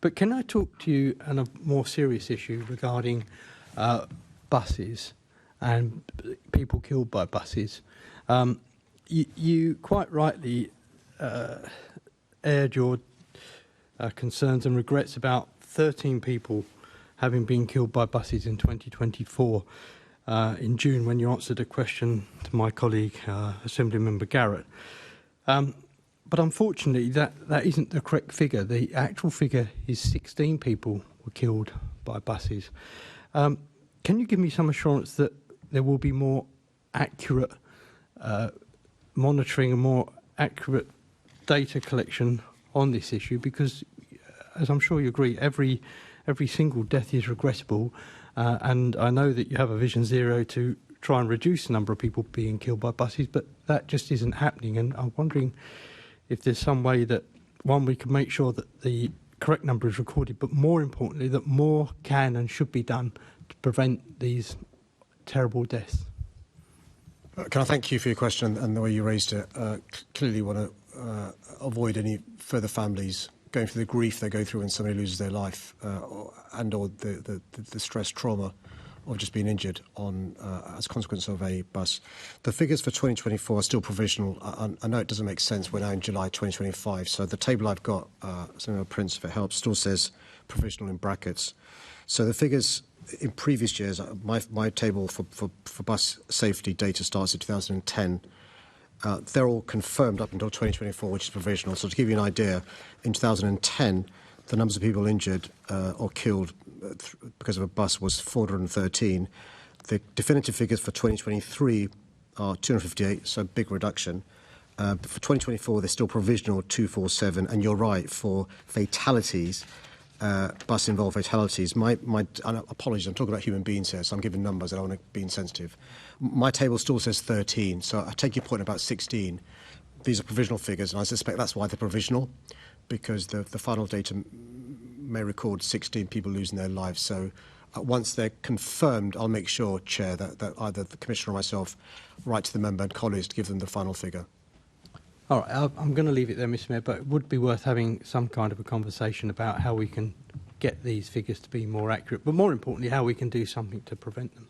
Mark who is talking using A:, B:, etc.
A: But can I talk to you on a more serious issue regarding buses and people killed by buses? You quite rightly aired your concerns and regrets about 13 people having been killed by buses in 2024 in June, when you answered a question to my colleague, Assemblymember Garrett. But unfortunately, that isn't the correct figure. The actual figure is 16 people were killed by buses. Can you give me some assurance that there will be more accurate monitoring and more accurate data collection on this issue? Because, as I'm sure you agree, every single death is regrettable, and I know that you have a Vision Zero to try and reduce the number of people being killed by buses, but that just isn't happening. And I'm wondering if there's some way that, one, we can make sure that the correct number is recorded, but more importantly, that more can and should be done to prevent these terrible deaths.
B: Can I thank you for your question and the way you raised it? Clearly want to avoid any further families going through the grief they go through when somebody loses their life or the stress, trauma of just being injured as a consequence of a bus. The figures for 2024 are still provisional. I know it doesn't make sense. We're now in July 2025. So the table I've got, some of the prints, if it helps, still says provisional in brackets. So the figures in previous years, my table for bus safety data starts in 2010. They're all confirmed up until 2024, which is provisional. So to give you an idea, in 2010, the numbers of people injured or killed because of a bus was 413. The definitive figures for 2023 are 258, so a big reduction. But for 2024, they're still provisional, 247. And you're right, for fatalities, bus-involved fatalities, my apologies, I'm talking about human beings here, so I'm giving numbers, I don't want to be insensitive. My table still says 13, so I take your point about 16. These are provisional figures, and I suspect that's why they're provisional, because the final data may record 16 people losing their lives. So once they're confirmed, I'll make sure, Chair, that either the Commissioner or myself write to the member and colleagues to give them the final figure.
A: All right, I'm going to leave it there, Mr. Mayor, but it would be worth having some kind of a conversation about how we can get these figures to be more accurate, but more importantly, how we can do something to prevent them.